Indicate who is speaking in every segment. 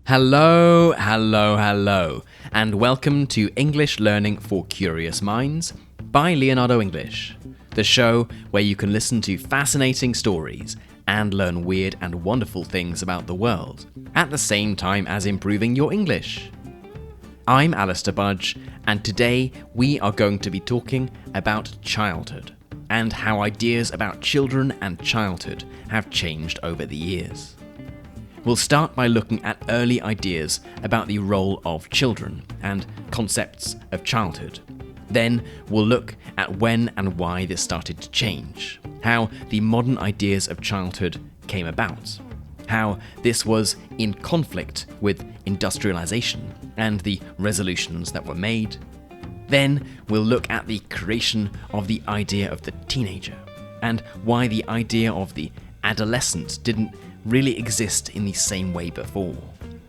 Speaker 1: Hello, and welcome to English Learning for Curious Minds by Leonardo English, the show where you can listen to fascinating stories and learn weird and wonderful things about the world at the same time as improving your English. I'm Alistair Budge, and today we are going to be talking about childhood and how ideas about children and childhood have changed over the years. We'll start by looking at early ideas about the role of children and concepts of childhood. Then we'll look at when and why this started to change, how the modern ideas of childhood came about, how this was in conflict with industrialization and the resolutions that were made. Then we'll look at the creation of the idea of the teenager and why the idea of the adolescent didn't really exist in the same way before.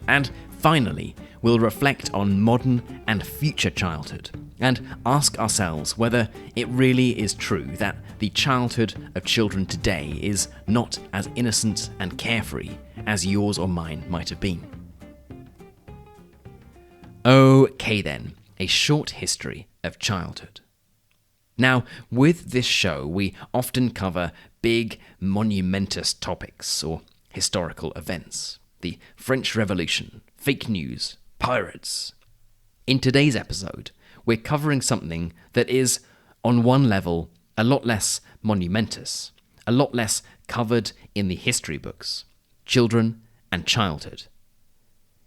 Speaker 1: And finally, we'll reflect on modern and future childhood and ask ourselves whether it really is true that the childhood of children today is not as innocent and carefree as yours or mine might have been. Okay then, a short history of childhood. Now, with this show, we often cover big, monumentous topics or historical events. The French Revolution, fake news, pirates. In today's episode, we're covering something that is, on one level, a lot less monumentous, a lot less covered in the history books: children and childhood.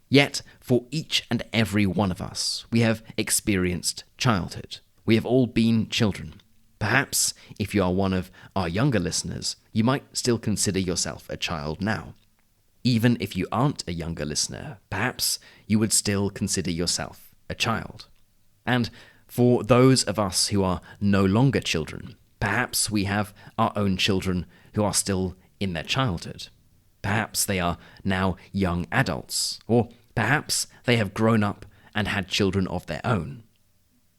Speaker 1: Yet, for each and every one of us, we have experienced childhood. We have all been children. Perhaps, if you are one of our younger listeners, you might still consider yourself a child now. Even if you aren't a younger listener, perhaps you would still consider yourself a child. And for those of us who are no longer children, perhaps we have our own children who are still in their childhood. Perhaps they are now young adults, or perhaps they have grown up and had children of their own.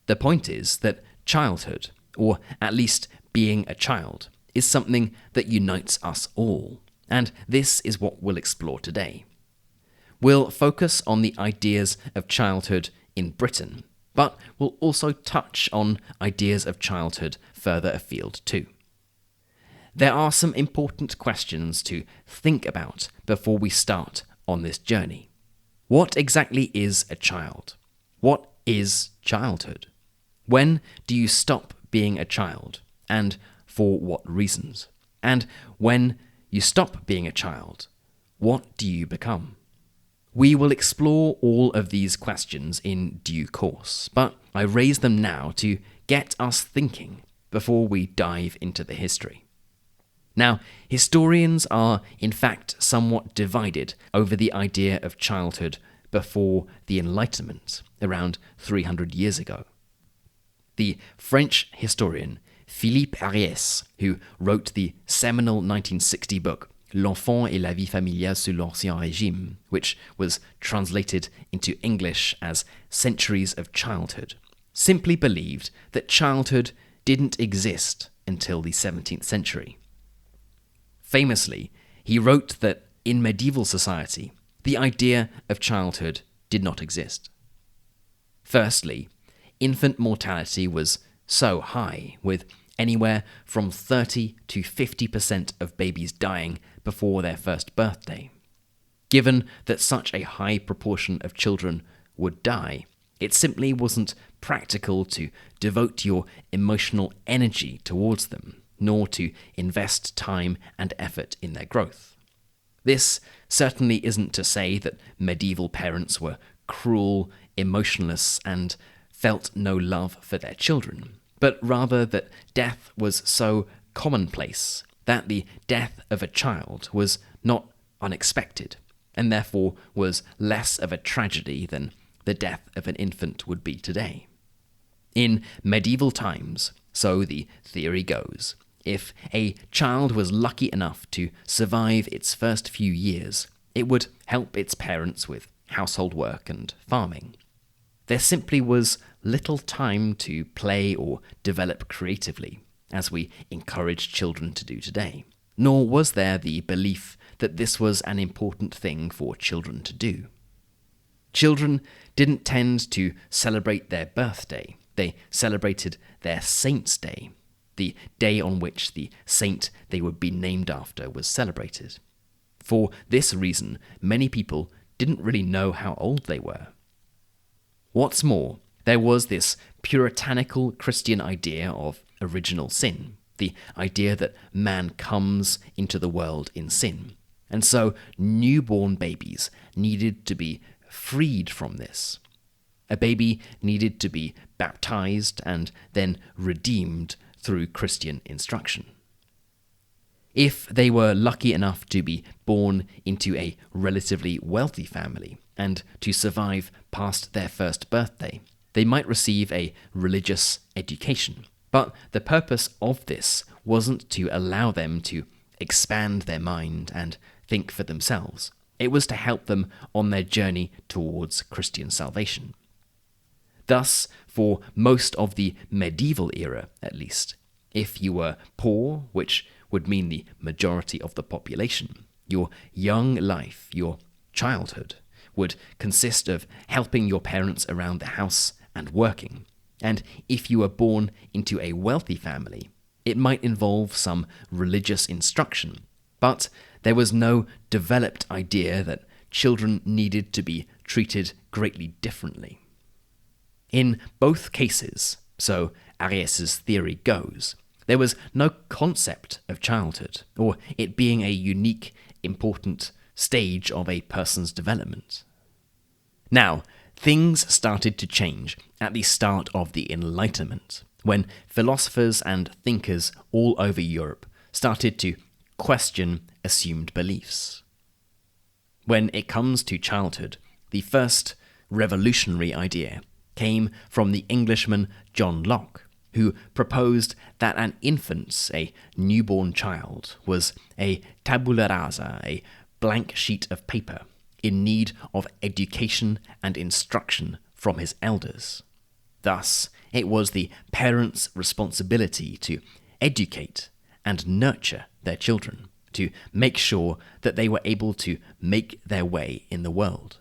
Speaker 1: The point is that childhood, or at least being a child, is something that unites us all, and this is what we'll explore today. We'll focus on the ideas of childhood in Britain, but we'll also touch on ideas of childhood further afield too. There are some important questions to think about before we start on this journey. What exactly is a child? What is childhood? When do you stop being a child, and for what reasons? And when you stop being a child, what do you become? We will explore all of these questions in due course, but I raise them now to get us thinking before we dive into the history. Now, historians are in fact somewhat divided over the idea of childhood before the Enlightenment, around 300 years ago. The French historian Phillipe Ariès, who wrote the seminal 1960 book L'enfant et la vie familiale sous l'Ancien Régime, which was translated into English as Centuries of Childhood, simply believed that childhood didn't exist until the 17th century. Famously, he wrote that in medieval society, the idea of childhood did not exist. Firstly, infant mortality was so high, with anywhere from 30 to 50% of babies dying before their first birthday. Given that such a high proportion of children would die, it simply wasn't practical to devote your emotional energy towards them, nor to invest time and effort in their growth. This certainly isn't to say that medieval parents were cruel, emotionless, and felt no love for their children, but rather that death was so commonplace that the death of a child was not unexpected, and therefore was less of a tragedy than the death of an infant would be today. In medieval times, so the theory goes, if a child was lucky enough to survive its first few years, it would help its parents with household work and farming. There simply was little time to play or develop creatively, as we encourage children to do today. Nor was there the belief that this was an important thing for children to do. Children didn't tend to celebrate their birthday. They celebrated their saint's day, the day on which the saint they would be named after was celebrated. For this reason, many people didn't really know how old they were. What's more, there was this puritanical Christian idea of original sin, the idea that man comes into the world in sin. And so newborn babies needed to be freed from this. A baby needed to be baptized and then redeemed through Christian instruction. If they were lucky enough to be born into a relatively wealthy family and to survive past their first birthday, they might receive a religious education. But the purpose of this wasn't to allow them to expand their mind and think for themselves. It was to help them on their journey towards Christian salvation. Thus, for most of the medieval era, at least, if you were poor, which would mean the majority of the population, your young life, your childhood, would consist of helping your parents around the house and working. And if you were born into a wealthy family, it might involve some religious instruction, but there was no developed idea that children needed to be treated greatly differently. In both cases, so Ariès' theory goes, there was no concept of childhood, or it being a unique, important stage of a person's development. Now, things started to change at the start of the Enlightenment, when philosophers and thinkers all over Europe started to question assumed beliefs. When it comes to childhood, the first revolutionary idea came from the Englishman John Locke, who proposed that an infant, a newborn child, was a tabula rasa, a blank sheet of paper, in need of education and instruction from his elders. Thus, it was the parents' responsibility to educate and nurture their children, to make sure that they were able to make their way in the world.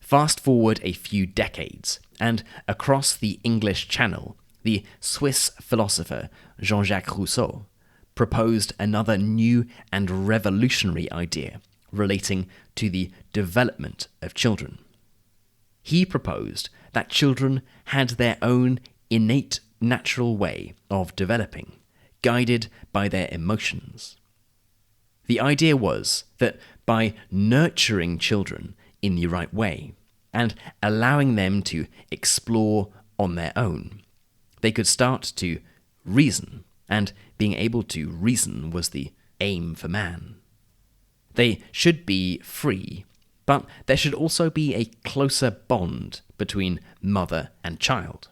Speaker 1: Fast forward a few decades, and across the English Channel, the Swiss philosopher Jean-Jacques Rousseau proposed another new and revolutionary idea relating to the development of children. He proposed that children had their own innate natural way of developing, guided by their emotions. The idea was that by nurturing children in the right way and allowing them to explore on their own, they could start to reason, and being able to reason was the aim for man. They should be free, but there should also be a closer bond between mother and child.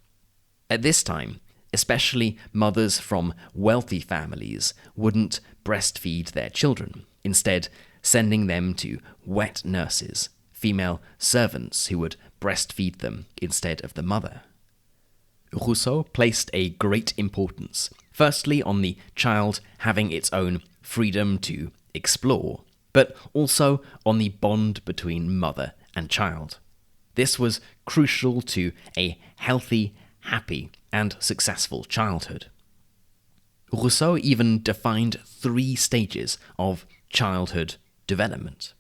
Speaker 1: At this time, especially mothers from wealthy families wouldn't breastfeed their children, instead sending them to wet nurses, female servants who would breastfeed them instead of the mother. Rousseau placed a great importance, firstly on the child having its own freedom to explore, but also on the bond between mother and child. This was crucial to a healthy, happy, and successful childhood. Rousseau even defined 3 stages of childhood development.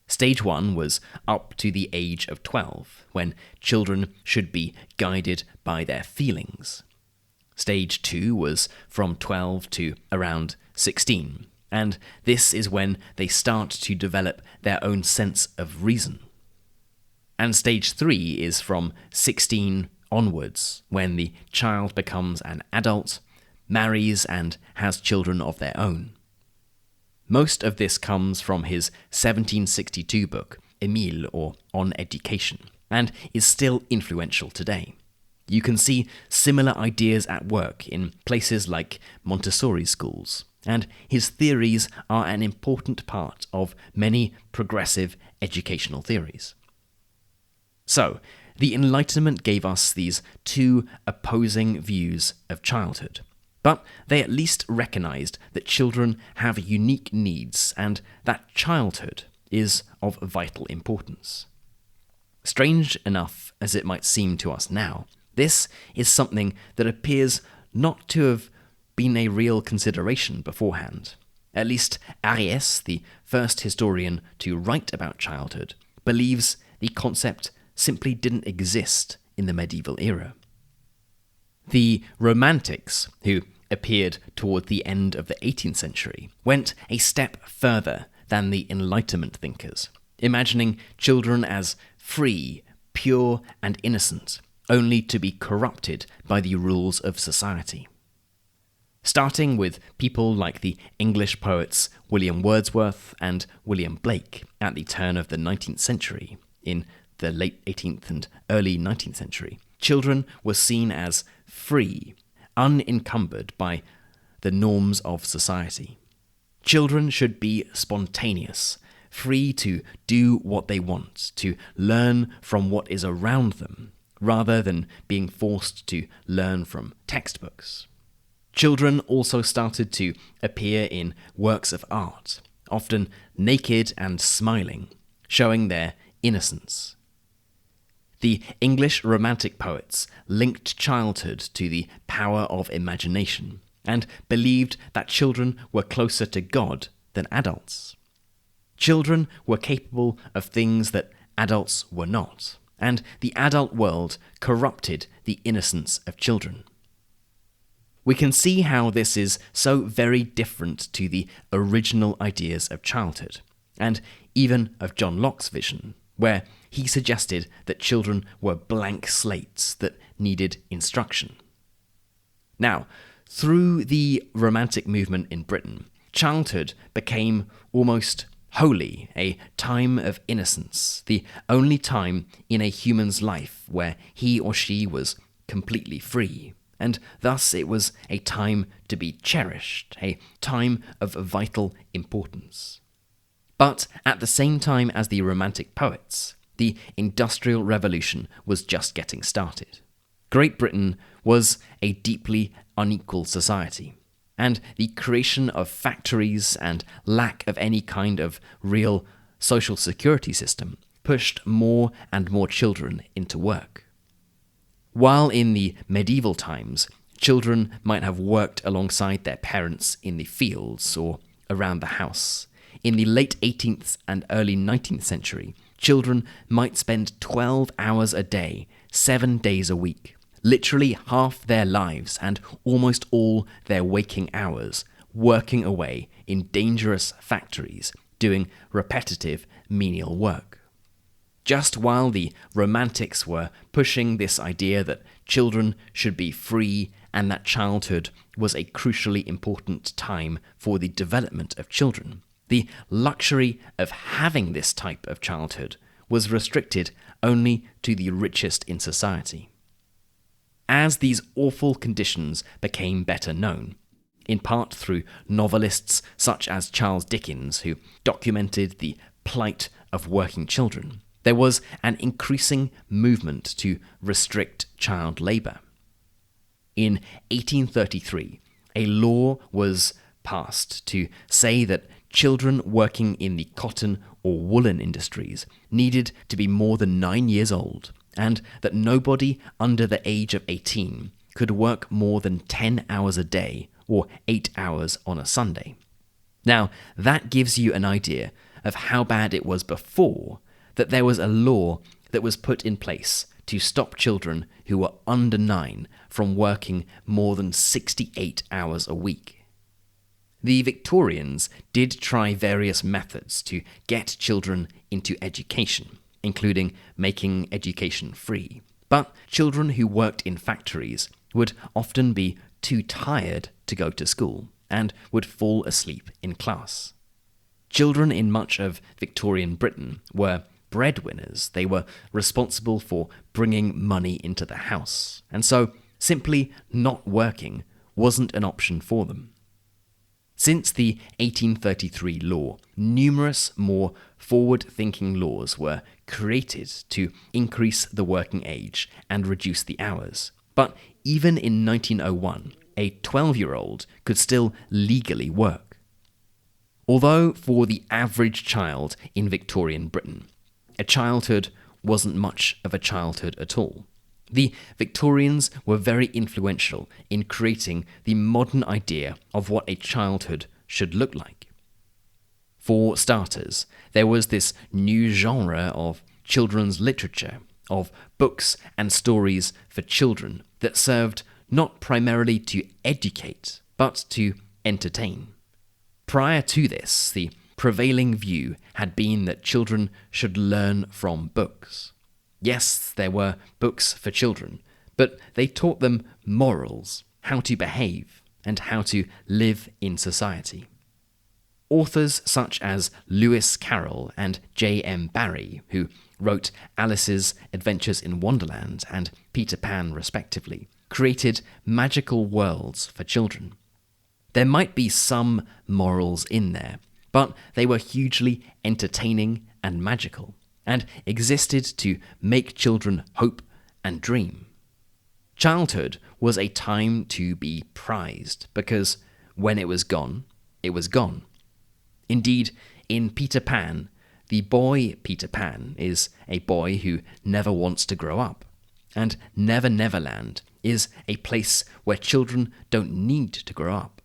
Speaker 1: Stage 1 was up to the age of 12, when children should be guided by their feelings. Stage 2 was from 12 to around 16, and this is when they start to develop their own sense of reason. And stage 3 is from 16 onwards, when the child becomes an adult, marries, and has children of their own. Most of this comes from his 1762 book, Émile, or On Education, and is still influential today. You can see similar ideas at work in places like Montessori schools, and his theories are an important part of many progressive educational theories. So, the Enlightenment gave us these 2 opposing views of childhood, but they at least recognized that children have unique needs and that childhood is of vital importance. Strange enough as it might seem to us now, this is something that appears not to have been a real consideration beforehand. At least Ariès, the first historian to write about childhood, believes the concept simply didn't exist in the medieval era. The Romantics, who appeared toward the end of the 18th century, went a step further than the Enlightenment thinkers, imagining children as free, pure, and innocent, only to be corrupted by the rules of society. Starting with people like the English poets William Wordsworth and William Blake at the turn of the 19th century, in the late 18th and early 19th century, children were seen as free, unencumbered by the norms of society. Children should be spontaneous, free to do what they want, to learn from what is around them, rather than being forced to learn from textbooks. Children also started to appear in works of art, often naked and smiling, showing their innocence. The English Romantic poets linked childhood to the power of imagination and believed that children were closer to God than adults. Children were capable of things that adults were not, and the adult world corrupted the innocence of children. We can see how this is so very different to the original ideas of childhood, and even of John Locke's vision, where he suggested that children were blank slates that needed instruction. Now, through the Romantic movement in Britain, childhood became almost holy, a time of innocence, the only time in a human's life where he or she was completely free, and thus it was a time to be cherished, a time of vital importance. But at the same time as the Romantic poets, the Industrial Revolution was just getting started. Great Britain was a deeply unequal society, and the creation of factories and lack of any kind of real social security system pushed more and more children into work. While in the medieval times, children might have worked alongside their parents in the fields or around the house, in the late 18th and early 19th century, children might spend 12 hours a day, 7 days a week, literally half their lives and almost all their waking hours, working away in dangerous factories, doing repetitive menial work. Just while the Romantics were pushing this idea that children should be free and that childhood was a crucially important time for the development of children, the luxury of having this type of childhood was restricted only to the richest in society. As these awful conditions became better known, in part through novelists such as Charles Dickens, who documented the plight of working children, there was an increasing movement to restrict child labour. In 1833, a law was passed to say that children working in the cotton or woolen industries needed to be more than 9 years old, and that nobody under the age of 18 could work more than 10 hours a day or 8 hours on a Sunday. Now, that gives you an idea of how bad it was before that there was a law that was put in place to stop children who were under 9 from working more than 68 hours a week. The Victorians did try various methods to get children into education, including making education free. But children who worked in factories would often be too tired to go to school and would fall asleep in class. Children in much of Victorian Britain were breadwinners. They were responsible for bringing money into the house, and so simply not working wasn't an option for them. Since the 1833 law, numerous more forward-thinking laws were created to increase the working age and reduce the hours. But even in 1901, a 12-year-old could still legally work. Although for the average child in Victorian Britain, a childhood wasn't much of a childhood at all. The Victorians were very influential in creating the modern idea of what a childhood should look like. For starters, there was this new genre of children's literature, of books and stories for children that served not primarily to educate, but to entertain. Prior to this, the prevailing view had been that children should learn from books. Yes, there were books for children, but they taught them morals, how to behave, and how to live in society. Authors such as Lewis Carroll and J.M. Barrie, who wrote Alice's Adventures in Wonderland and Peter Pan respectively, created magical worlds for children. There might be some morals in there, but they were hugely entertaining and magical, and existed to make children hope and dream. Childhood was a time to be prized, because when it was gone, it was gone. Indeed, in Peter Pan, the boy Peter Pan is a boy who never wants to grow up, and Never Neverland is a place where children don't need to grow up.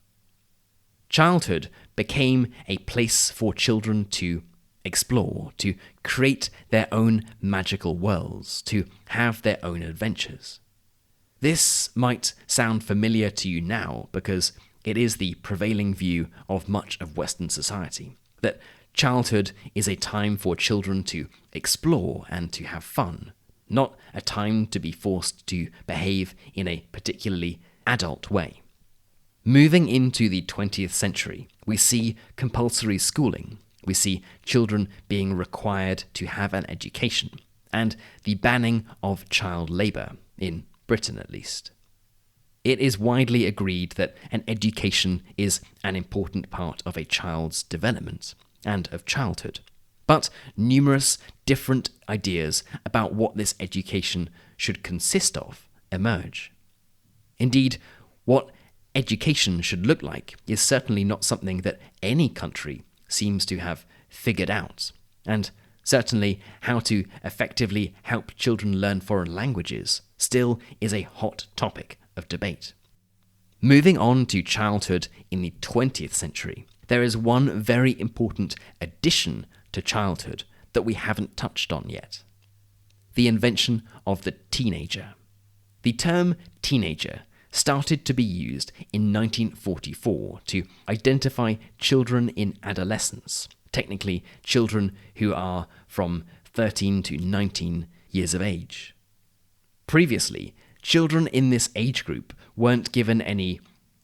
Speaker 1: Childhood became a place for children to explore, to create their own magical worlds, to have their own adventures. This might sound familiar to you now because it is the prevailing view of much of Western society, that childhood is a time for children to explore and to have fun, not a time to be forced to behave in a particularly adult way. Moving into the 20th century, we see compulsory schooling, we see children being required to have an education, and the banning of child labour, in Britain at least. It is widely agreed that an education is an important part of a child's development and of childhood, but numerous different ideas about what this education should consist of emerge. Indeed, what education should look like is certainly not something that any country seems to have figured out, and certainly how to effectively help children learn foreign languages still is a hot topic of debate. Moving on to childhood in the 20th century, there is one very important addition to childhood that we haven't touched on yet: the invention of the teenager. The term teenager started to be used in 1944 to identify children in adolescence, technically children who are from 13 to 19 years of age. Previously, children in this age group weren't given any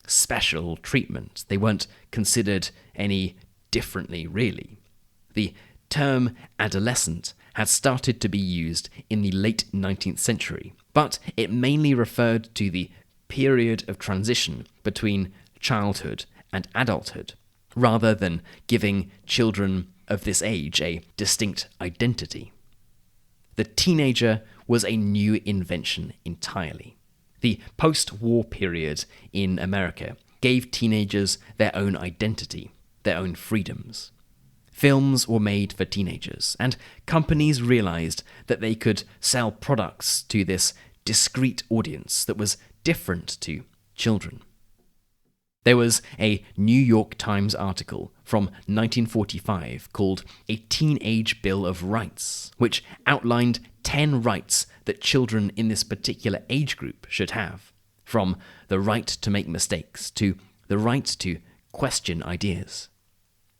Speaker 1: special treatment. They weren't considered any differently, really. The term adolescent had started to be used in the late 19th century, but it mainly referred to the period of transition between childhood and adulthood, rather than giving children of this age a distinct identity. The teenager was a new invention entirely. The post-war period in America gave teenagers their own identity, their own freedoms. Films were made for teenagers, and companies realized that they could sell products to this discrete audience that was different to children. There was a New York Times article from 1945 called A Teenage Bill of Rights, which outlined 10 rights that children in this particular age group should have, from the right to make mistakes to the right to question ideas.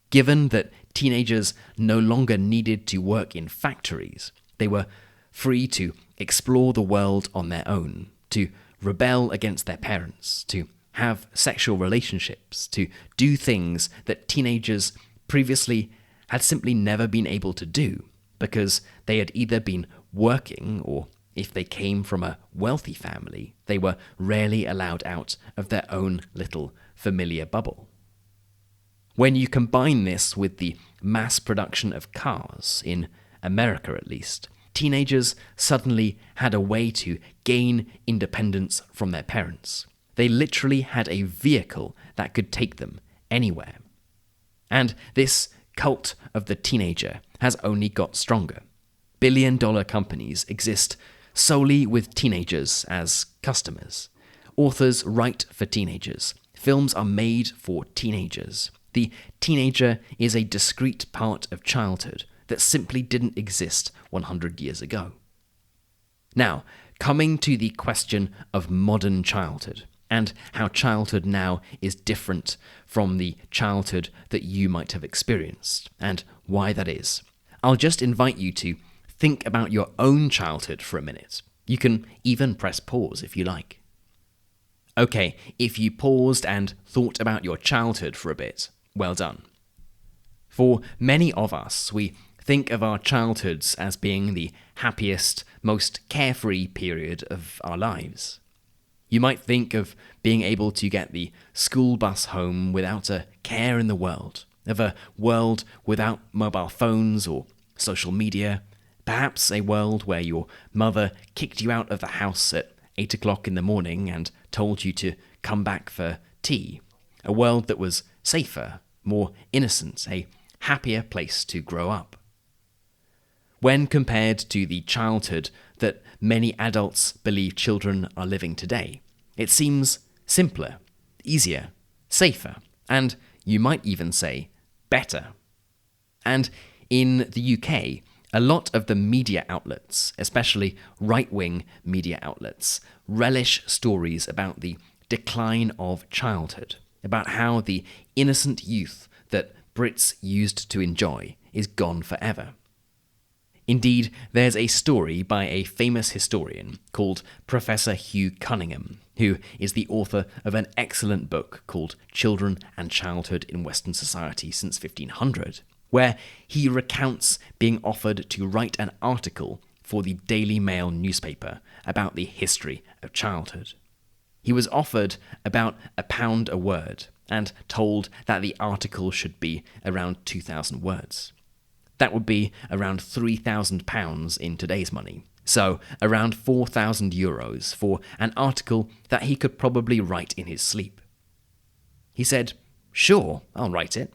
Speaker 1: Given that teenagers no longer needed to work in factories, they were free to explore the world on their own, to rebel against their parents, to have sexual relationships, to do things that teenagers previously had simply never been able to do because they had either been working or, if they came from a wealthy family, they were rarely allowed out of their own little familiar bubble. When you combine this with the mass production of cars, in America at least, teenagers suddenly had a way to gain independence from their parents. They literally had a vehicle that could take them anywhere. And this cult of the teenager has only got stronger, billion-dollar companies exist solely with teenagers as customers. Authors write for teenagers. Films are made for teenagers. The teenager is a discrete part of childhood that simply didn't exist 100 years ago. Now, coming to the question of modern childhood, and how childhood now is different from the childhood that you might have experienced, and why that is. I'll just invite you to think about your own childhood for a minute. You can even press pause if you like. Okay, if you paused and thought about your childhood for a bit, well done. For many of us, we think of our childhoods as being the happiest, most carefree period of our lives. You might think of being able to get the school bus home without a care in the world, of a world without mobile phones or social media, perhaps a world where your mother kicked you out of the house at 8 o'clock in the morning and told you to come back for tea, a world that was safer, more innocent, a happier place to grow up. When compared to the childhood that many adults believe children are living today, it seems simpler, easier, safer, and you might even say better. And in the UK, a lot of the media outlets, especially right-wing media outlets, relish stories about the decline of childhood, about how the innocent youth that Brits used to enjoy is gone forever. Indeed, there's a story by a famous historian called Professor Hugh Cunningham, who is the author of an excellent book called Children and Childhood in Western Society since 1500, where he recounts being offered to write an article for the Daily Mail newspaper about the history of childhood. He was offered about £1 a word and told that the article should be around 2,000 words. That would be around £3,000 in today's money, so around €4,000 for an article that he could probably write in his sleep. He said, "Sure, I'll write it,"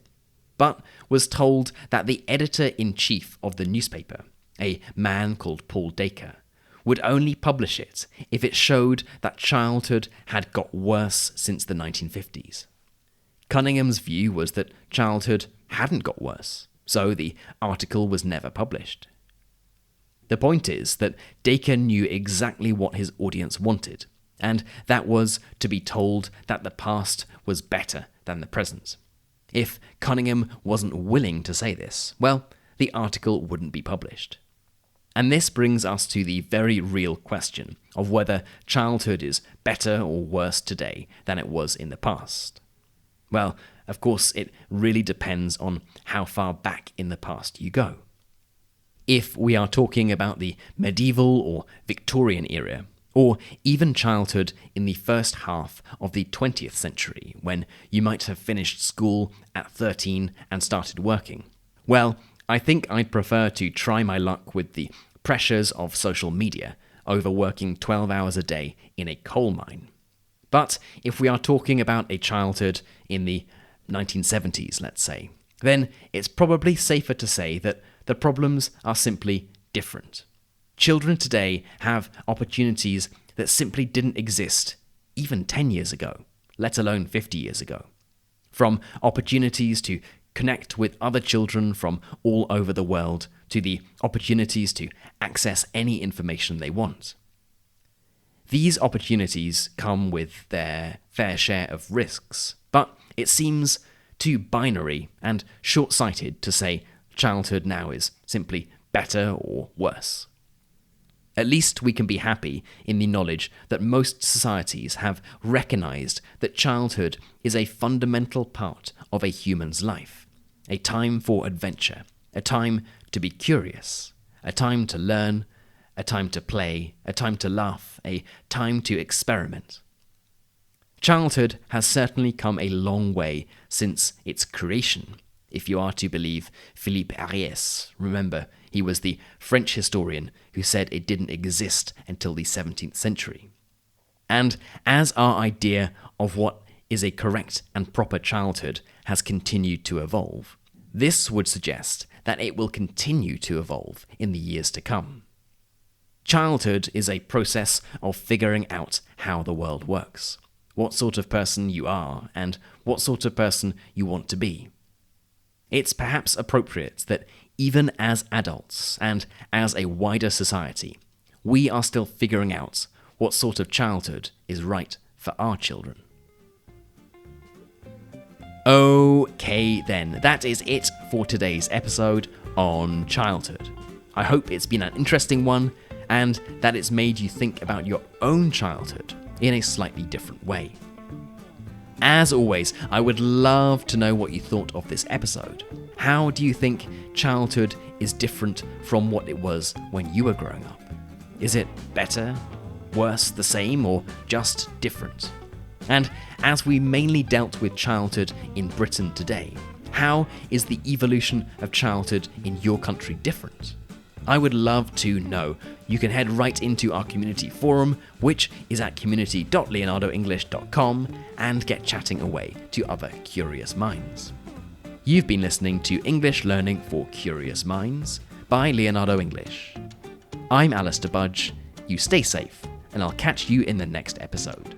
Speaker 1: but was told that the editor-in-chief of the newspaper, a man called Paul Dacre, would only publish it if it showed that childhood had got worse since the 1950s. Cunningham's view was that childhood hadn't got worse, so the article was never published. The point is that Dacre knew exactly what his audience wanted, and that was to be told that the past was better than the present. If Cunningham wasn't willing to say this, well, the article wouldn't be published. And this brings us to the very real question of whether childhood is better or worse today than it was in the past. Well, of course, it really depends on how far back in the past you go. If we are talking about the medieval or Victorian era, or even childhood in the first half of the 20th century, when you might have finished school at 13 and started working, well, I think I'd prefer to try my luck with the pressures of social media over working 12 hours a day in a coal mine. But if we are talking about a childhood in the 1970s, let's say, then it's probably safer to say that the problems are simply different. Children today have opportunities that simply didn't exist even 10 years ago, let alone 50 years ago. From opportunities to connect with other children from all over the world to the opportunities to access any information they want. These opportunities come with their fair share of risks, but it seems too binary and short-sighted to say childhood now is simply better or worse. At least we can be happy in the knowledge that most societies have recognized that childhood is a fundamental part of a human's life, a time for adventure, a time to be curious, a time to learn, a time to play, a time to laugh, a time to experiment. Childhood has certainly come a long way since its creation, if you are to believe Phillipe Ariès. Remember, he was the French historian who said it didn't exist until the 17th century. And as our idea of what is a correct and proper childhood has continued to evolve, this would suggest that it will continue to evolve in the years to come. Childhood is a process of figuring out how the world works, what sort of person you are, and what sort of person you want to be. It's perhaps appropriate that even as adults and as a wider society, we are still figuring out what sort of childhood is right for our children. Okay then, that is it for today's episode on childhood. I hope it's been an interesting one and that it's made you think about your own childhood in a slightly different way. As always, I would love to know what you thought of this episode. How do you think childhood is different from what it was when you were growing up? Is it better, worse, the same, or just different? And as we mainly dealt with childhood in Britain today, how is the evolution of childhood in your country different? I would love to know. You can head right into our community forum, which is at community.leonardoenglish.com, and get chatting away to other curious minds. You've been listening to English Learning for Curious Minds by Leonardo English. I'm Alistair Budge. You stay safe, and I'll catch you in the next episode.